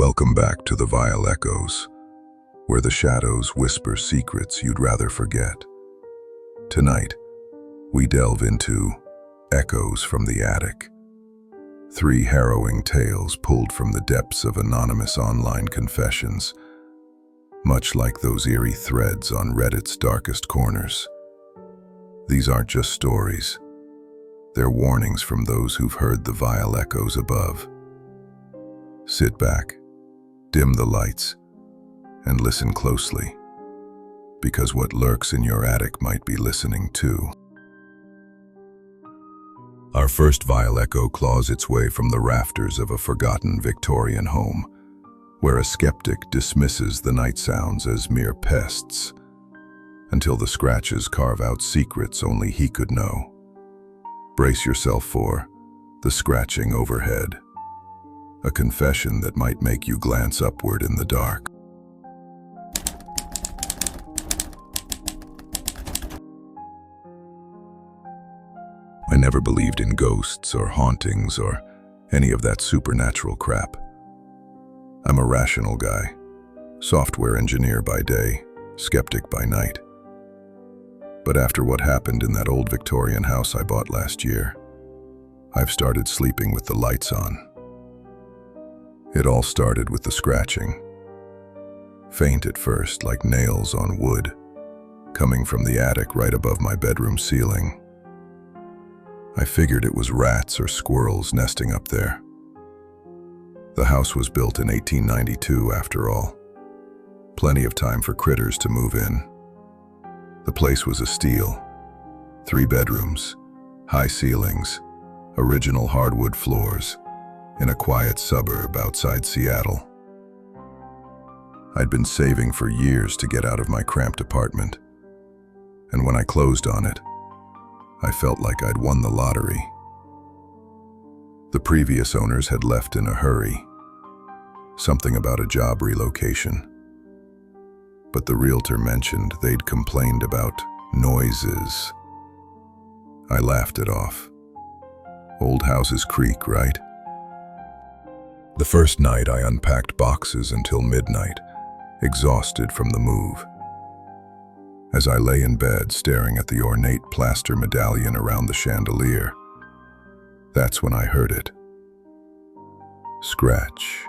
Welcome back to the Vile Echoes, where the shadows whisper secrets you'd rather forget. Tonight, we delve into Echoes from the Attic, 3 harrowing tales pulled from the depths of anonymous online confessions, much like those eerie threads on Reddit's darkest corners. These aren't just stories. They're warnings from those who've heard the vile echoes above. Sit back, dim the lights, and listen closely, because what lurks in your attic might be listening too. Our first vile echo claws its way from the rafters of a forgotten Victorian home, where a skeptic dismisses the night sounds as mere pests, until the scratches carve out secrets only he could know. Brace yourself for the scratching overhead, a confession that might make you glance upward in the dark. I never believed in ghosts or hauntings or any of that supernatural crap. I'm a rational guy, software engineer by day, skeptic by night. But after what happened in that old Victorian house I bought last year, I've started sleeping with the lights on. It all started with the scratching. Faint at first, like nails on wood, coming from the attic right above my bedroom ceiling. I figured it was rats or squirrels nesting up there. The house was built in 1892 after all. Plenty of time for critters to move in. The place was a steal. 3 bedrooms, high ceilings, original hardwood floors, in a quiet suburb outside Seattle. I'd been saving for years to get out of my cramped apartment, and when I closed on it, I felt like I'd won the lottery. The previous owners had left in a hurry, something about a job relocation. But the realtor mentioned they'd complained about noises. I laughed it off. Old houses creak, right? The first night I unpacked boxes until midnight, exhausted from the move. As I lay in bed staring at the ornate plaster medallion around the chandelier, that's when I heard it. Scratch,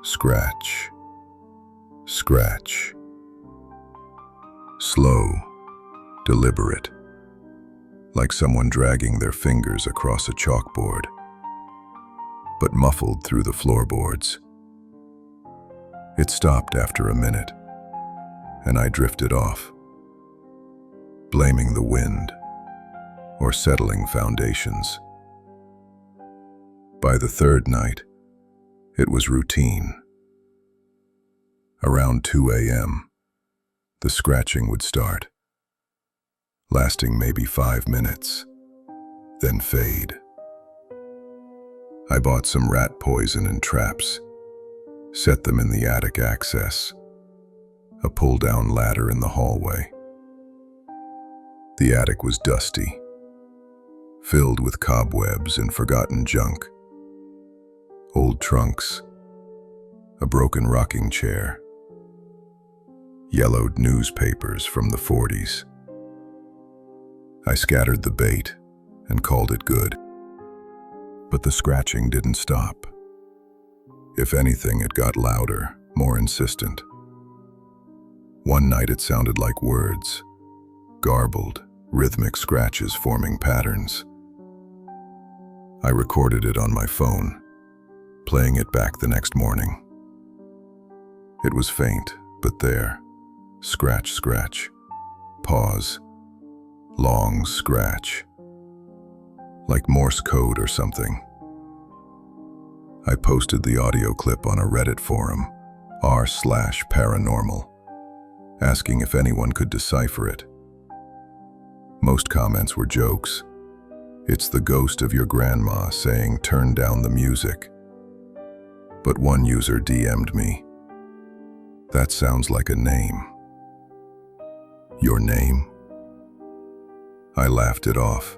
scratch, scratch. Slow, deliberate, like someone dragging their fingers across a chalkboard, but muffled through the floorboards. It stopped after a minute, and I drifted off, blaming the wind or settling foundations. By the 3rd night, it was routine. Around 2 a.m., the scratching would start, lasting maybe 5 minutes, then fade. I bought some rat poison and traps, set them in the attic access, a pull-down ladder in the hallway. The attic was dusty, filled with cobwebs and forgotten junk. Old trunks, a broken rocking chair, yellowed newspapers from the 40s. I scattered the bait and called it good. But the scratching didn't stop. If anything, it got louder, more insistent. One night it sounded like words, garbled, rhythmic scratches forming patterns. I recorded it on my phone, playing it back the next morning. It was faint, but there. Scratch, scratch. Pause. Long scratch. Like Morse code or something. I posted the audio clip on a Reddit forum, r/paranormal, asking if anyone could decipher it. Most comments were jokes. It's the ghost of your grandma saying, "Turn down the music." But one user DM'd me, "That sounds like a name." Your name? I laughed it off.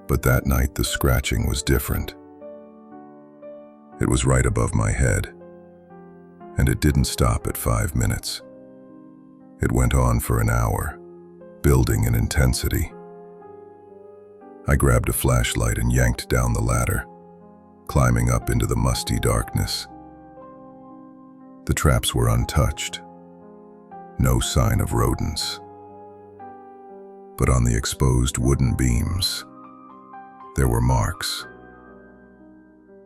But that night the scratching was different. It was right above my head, and it didn't stop at 5 minutes. It went on for an hour, building in intensity. I grabbed a flashlight and yanked down the ladder, climbing up into the musty darkness. The traps were untouched, no sign of rodents. But on the exposed wooden beams, there were marks.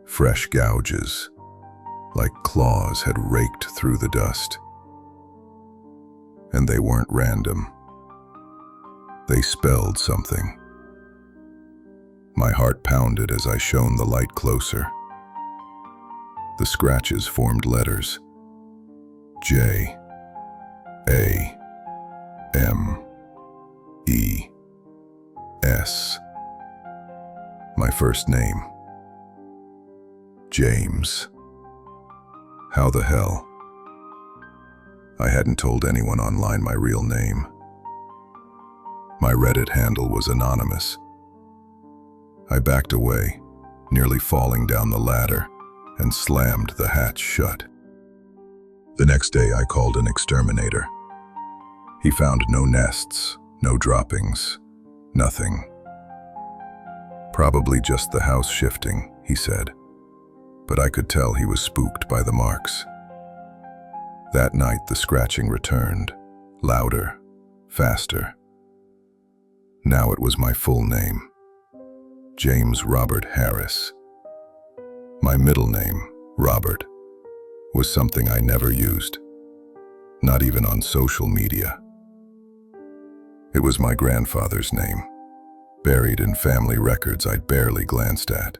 Fresh gouges, like claws had raked through the dust. And they weren't random. They spelled something. My heart pounded as I shone the light closer. The scratches formed letters. J, A, M, E, S. My first name. James. How the hell? I hadn't told anyone online my real name. My Reddit handle was anonymous. I backed away, nearly falling down the ladder, and slammed the hatch shut. The next day I called an exterminator. He found no nests, no droppings, nothing. Probably just the house shifting, he said, but I could tell he was spooked by the marks. That night the scratching returned, louder, faster. Now it was my full name, James Robert Harris. My middle name, Robert, was something I never used, not even on social media. It was my grandfather's name, buried in family records I'd barely glanced at.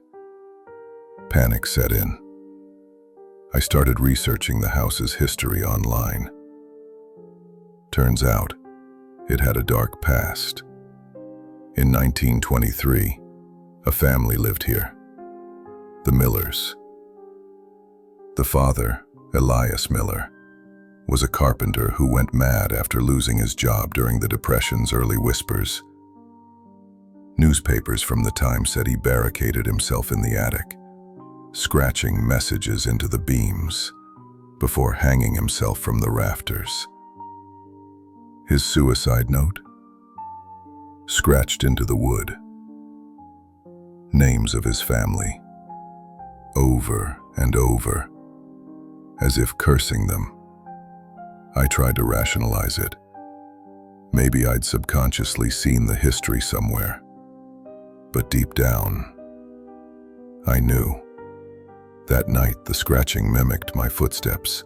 Panic set in. I started researching the house's history online. Turns out, it had a dark past. In 1923, a family lived here, the Millers. The father, Elias Miller, was a carpenter who went mad after losing his job during the Depression's early whispers. Newspapers from the time said he barricaded himself in the attic, scratching messages into the beams before hanging himself from the rafters. His suicide note? Scratched into the wood. Names of his family, over and over, as if cursing them. I tried to rationalize it. Maybe I'd subconsciously seen the history somewhere. But deep down, I knew. That night, the scratching mimicked my footsteps.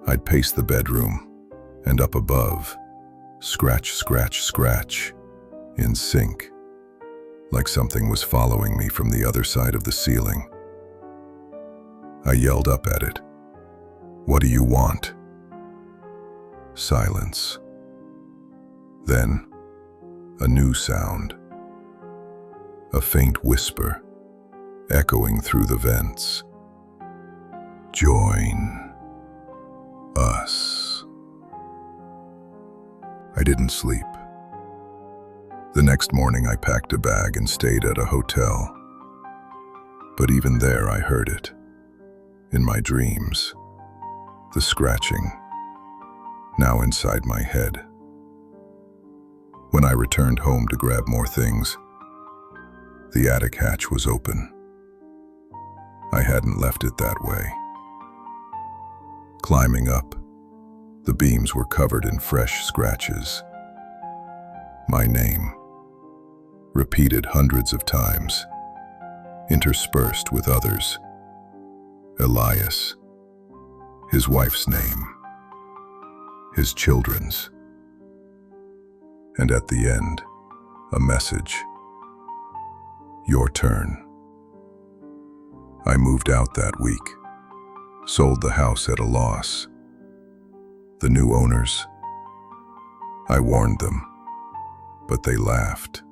I'd pace the bedroom, and up above, scratch, scratch, scratch, in sync, like something was following me from the other side of the ceiling. I yelled up at it. "What do you want?" Silence. Then, a new sound. A faint whisper, echoing through the vents. "Join us." I didn't sleep. The next morning I packed a bag and stayed at a hotel. But even there I heard it. In my dreams. The scratching. Now inside my head. When I returned home to grab more things, the attic hatch was open. I hadn't left it that way. Climbing up, the beams were covered in fresh scratches. My name, repeated hundreds of times, interspersed with others. Elias, his wife's name, his children's. And at the end, a message. Your turn. I moved out that week, sold the house at a loss. The new owners, I warned them, but they laughed.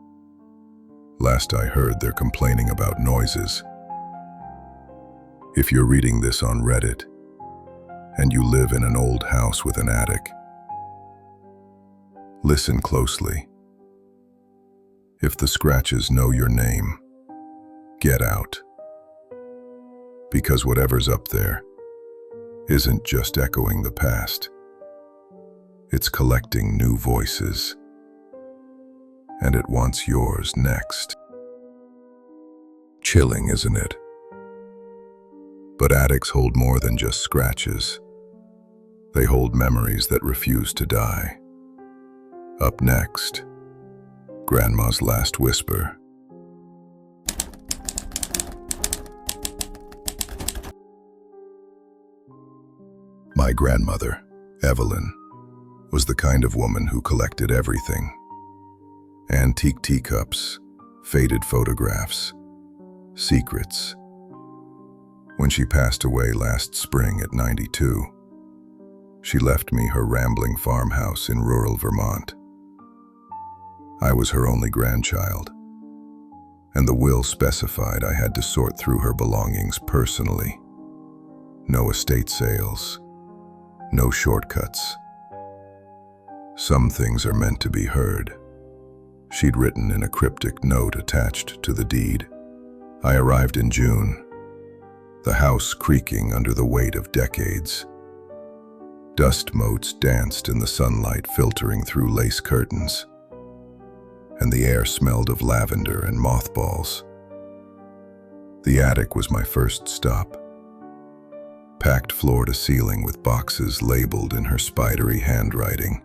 Last I heard, they're complaining about noises. If you're reading this on Reddit, and you live in an old house with an attic, listen closely. If the scratches know your name, get out. Because whatever's up there isn't just echoing the past. It's collecting new voices, and it wants yours next. Chilling, isn't it? But attics hold more than just scratches. They hold memories that refuse to die. Up next, Grandma's last whisper. My grandmother, Evelyn, was the kind of woman who collected everything. Antique teacups, faded photographs, secrets. When she passed away last spring at 92, she left me her rambling farmhouse in rural Vermont. I was her only grandchild, and the will specified I had to sort through her belongings personally. No estate sales, no shortcuts. Some things are meant to be heard, she'd written in a cryptic note attached to the deed. I arrived in June, the house creaking under the weight of decades. Dust motes danced in the sunlight filtering through lace curtains, and the air smelled of lavender and mothballs. The attic was my first stop, packed floor to ceiling with boxes labeled in her spidery handwriting.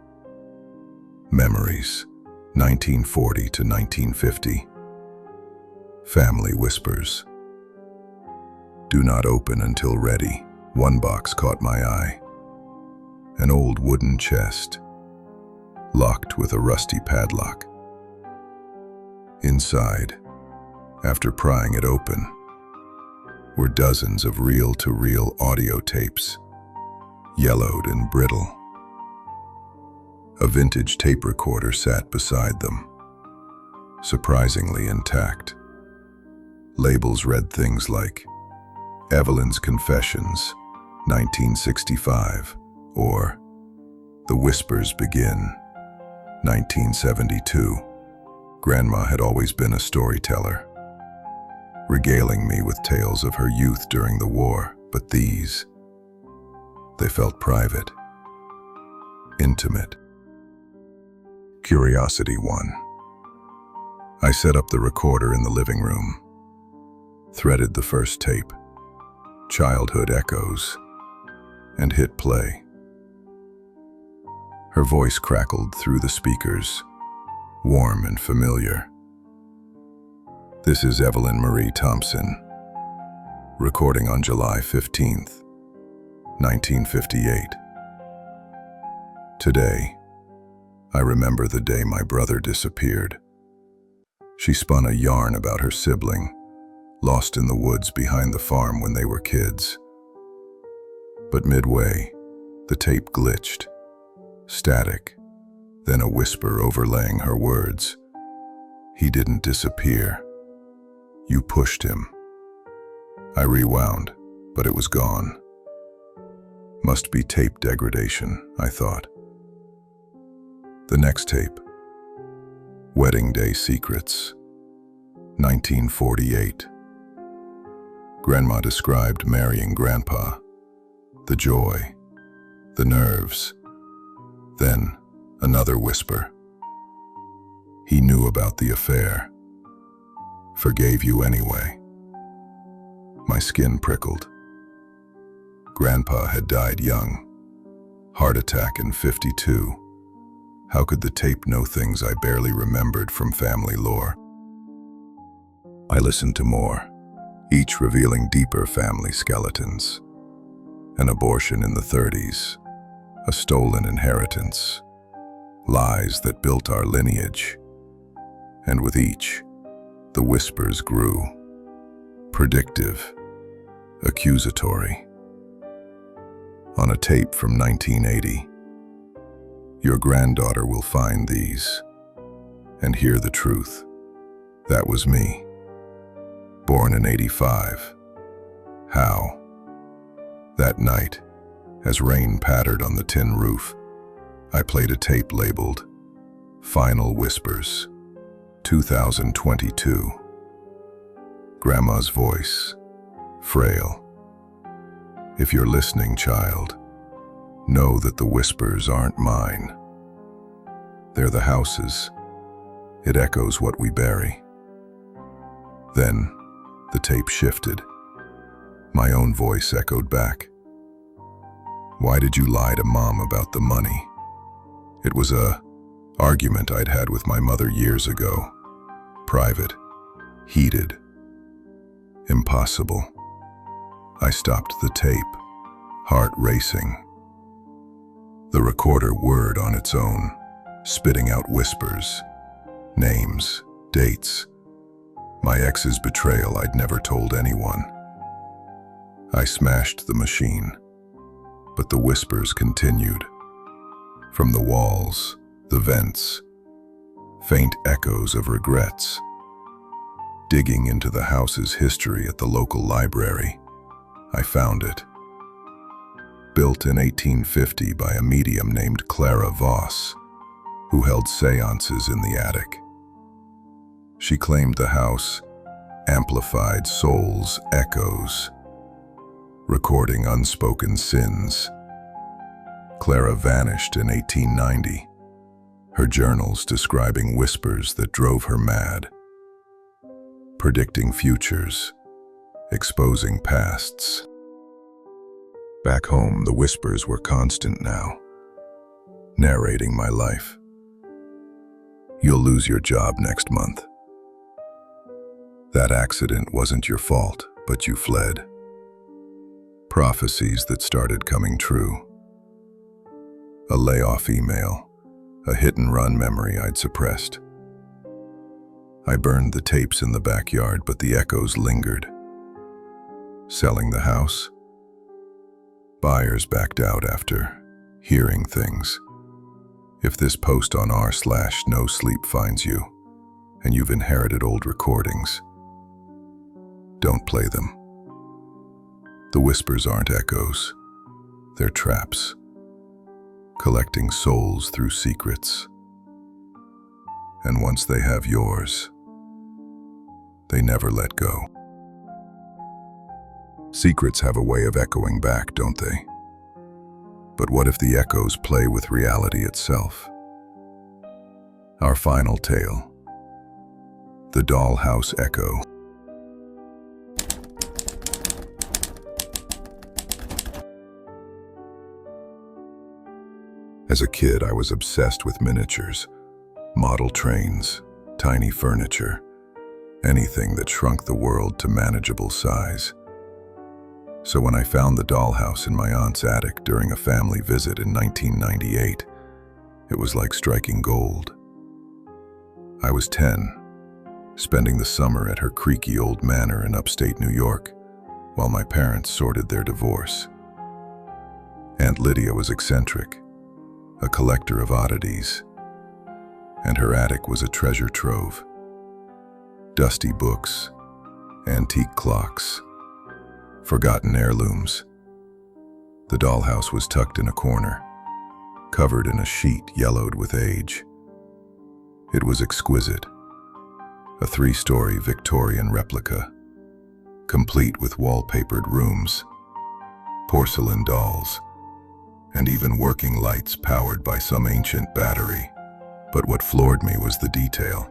Memories, 1940 to 1950. Family whispers. Do not open until ready. One box caught my eye. An old wooden chest, locked with a rusty padlock. Inside, after prying it open, were dozens of reel-to-reel audio tapes, yellowed and brittle. A vintage tape recorder sat beside them, surprisingly intact. Labels read things like Evelyn's Confessions, 1965, or The Whispers Begin, 1972. Grandma had always been a storyteller, regaling me with tales of her youth during the war, but these, they felt private, intimate. Curiosity won. I set up the recorder in the living room, threaded the first tape, Childhood Echoes, and hit play. Her voice crackled through the speakers, warm and familiar. This is Evelyn Marie Thompson, recording on July 15th, 1958. Today, I remember the day my brother disappeared. She spun a yarn about her sibling, lost in the woods behind the farm when they were kids. But midway, the tape glitched, static, then a whisper overlaying her words. He didn't disappear. You pushed him. I rewound, but it was gone. Must be tape degradation, I thought. The next tape. Wedding Day Secrets, 1948. Grandma described marrying Grandpa, the joy, the nerves. Then, another whisper. He knew about the affair. Forgave you anyway. My skin prickled. Grandpa had died young. Heart attack in 52. How could the tape know things I barely remembered from family lore? I listened to more, each revealing deeper family skeletons. An abortion in the 30s, a stolen inheritance, lies that built our lineage. And with each, the whispers grew, predictive, accusatory. On a tape from 1980, your granddaughter will find these and hear the truth. That was me, born in 85. How? That night, as rain pattered on the tin roof, I played a tape labeled Final Whispers, 2022. Grandma's voice, frail, If you're listening, child, know that the whispers aren't mine. They're the house's. It echoes what we bury. Then, the tape shifted. My own voice echoed back. Why did you lie to Mom about the money? It was a argument I'd had with my mother years ago. Private, heated, impossible. I stopped the tape, heart racing. The recorder whirred on its own, spitting out whispers, names, dates. My ex's betrayal I'd never told anyone. I smashed the machine, but the whispers continued. From the walls, the vents, faint echoes of regrets. Digging into the house's history at the local library, I found it. Built in 1850 by a medium named Clara Voss, who held seances in the attic. She claimed the house amplified souls' echoes, recording unspoken sins. Clara vanished in 1890, her journals describing whispers that drove her mad, predicting futures, exposing pasts. Back home, the whispers were constant now, narrating my life. You'll lose your job next month. That accident wasn't your fault, but you fled. Prophecies that started coming true. A layoff email, a hit-and-run memory I'd suppressed. I burned the tapes in the backyard, but the echoes lingered. Selling the house? Buyers backed out after hearing things. If this post on r/NoSleep finds you, and you've inherited old recordings, don't play them. The whispers aren't echoes, they're traps, collecting souls through secrets. And once they have yours, they never let go. Secrets have a way of echoing back, don't they? But what if the echoes play with reality itself? Our final tale, the Dollhouse Echo. As a kid, I was obsessed with miniatures, model trains, tiny furniture, anything that shrunk the world to manageable size. So when I found the dollhouse in my aunt's attic during a family visit in 1998, it was like striking gold. I was 10, spending the summer at her creaky old manor in upstate New York, while my parents sorted their divorce. Aunt Lydia was eccentric, a collector of oddities, and her attic was a treasure trove. Dusty books, antique clocks, forgotten heirlooms. The dollhouse was tucked in a corner, covered in a sheet yellowed with age. It was exquisite, a 3-story Victorian replica, complete with wallpapered rooms, porcelain dolls, and even working lights powered by some ancient battery. But what floored me was the detail.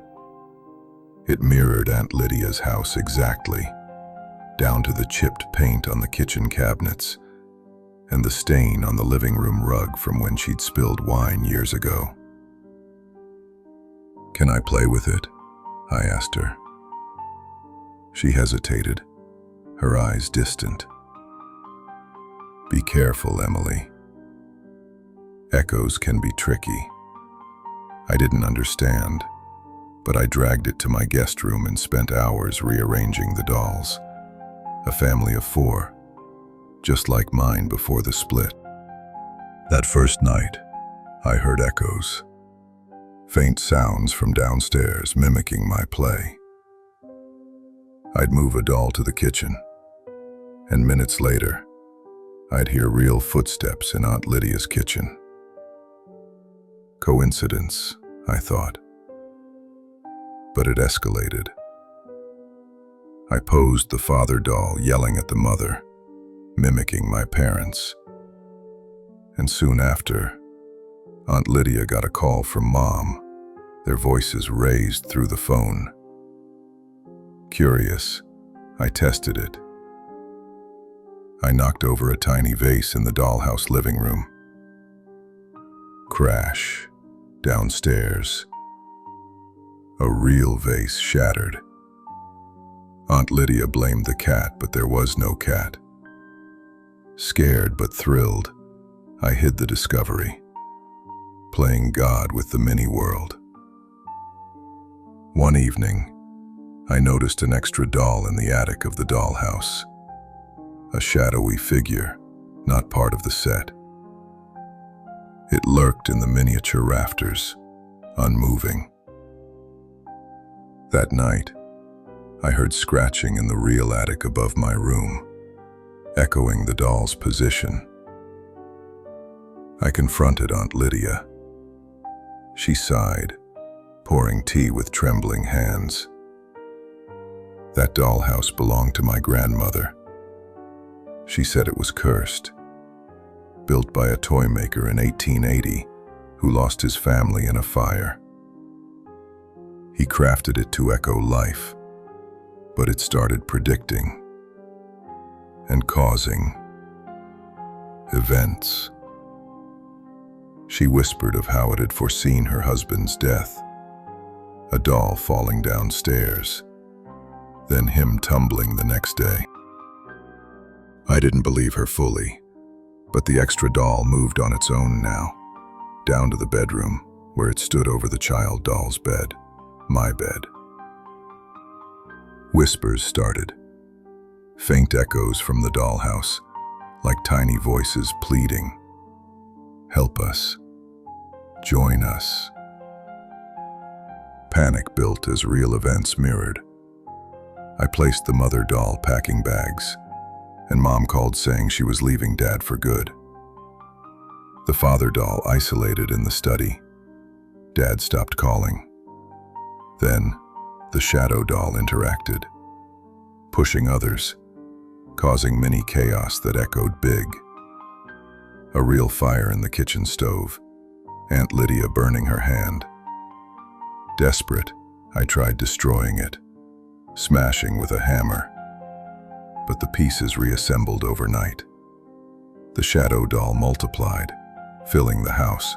It mirrored Aunt Lydia's house exactly, down to the chipped paint on the kitchen cabinets and the stain on the living room rug from when she'd spilled wine years ago. "Can I play with it?" I asked her. She hesitated, her eyes distant. "Be careful, Emily. Echoes can be tricky." I didn't understand, but I dragged it to my guest room and spent hours rearranging the dolls. A family of 4, just like mine before the split. That first night, I heard echoes, faint sounds from downstairs mimicking my play. I'd move a doll to the kitchen, and minutes later, I'd hear real footsteps in Aunt Lydia's kitchen. Coincidence, I thought. But it escalated. I posed the father doll, yelling at the mother, mimicking my parents. And soon after, Aunt Lydia got a call from Mom, their voices raised through the phone. Curious, I tested it. I knocked over a tiny vase in the dollhouse living room. Crash. Downstairs. A real vase shattered. Aunt Lydia blamed the cat, but there was no cat. Scared but thrilled, I hid the discovery, playing God with the mini world. One evening, I noticed an extra doll in the attic of the dollhouse. A shadowy figure, not part of the set. It lurked in the miniature rafters, unmoving. That night, I heard scratching in the real attic above my room, echoing the doll's position. I confronted Aunt Lydia. She sighed, pouring tea with trembling hands. That dollhouse belonged to my grandmother. She said it was cursed, built by a toy maker in 1880 who lost his family in a fire. He crafted it to echo life, but it started predicting and causing events. She whispered of how it had foreseen her husband's death, a doll falling downstairs, then him tumbling the next day. I didn't believe her fully, but the extra doll moved on its own now, down to the bedroom where it stood over the child doll's bed, my bed. Whispers started, faint echoes from the dollhouse, like tiny voices pleading, "Help us. Join us." Panic built as real events mirrored. I placed the mother doll packing bags, and Mom called saying she was leaving Dad for good. The father doll isolated in the study. Dad stopped calling. Then, the shadow doll interacted, pushing others, causing mini chaos that echoed big. A real fire in the kitchen stove, Aunt Lydia burning her hand. Desperate, I tried destroying it, smashing with a hammer, but the pieces reassembled overnight. The shadow doll multiplied, filling the house.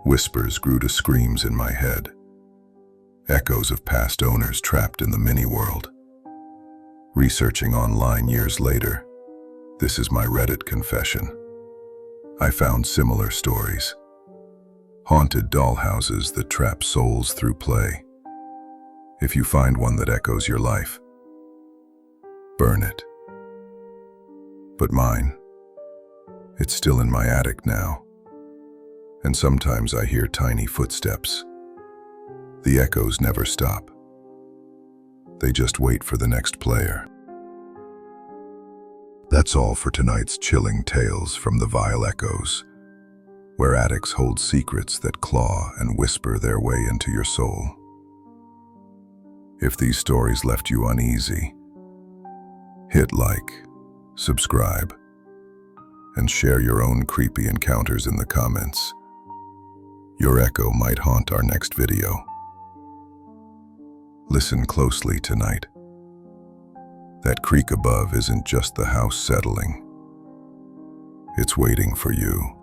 Whispers grew to screams in my head, echoes of past owners trapped in the mini world. Researching online years later, this is my Reddit confession. I found similar stories. Haunted dollhouses that trap souls through play. If you find one that echoes your life, burn it. But mine, it's still in my attic now, and sometimes I hear tiny footsteps. The echoes never stop. They just wait for the next player. That's all for tonight's chilling tales from the vile echoes, where attics hold secrets that claw and whisper their way into your soul. If these stories left you uneasy, hit like, subscribe, and share your own creepy encounters in the comments. Your echo might haunt our next video. Listen closely tonight. That creak above isn't just the house settling. It's waiting for you.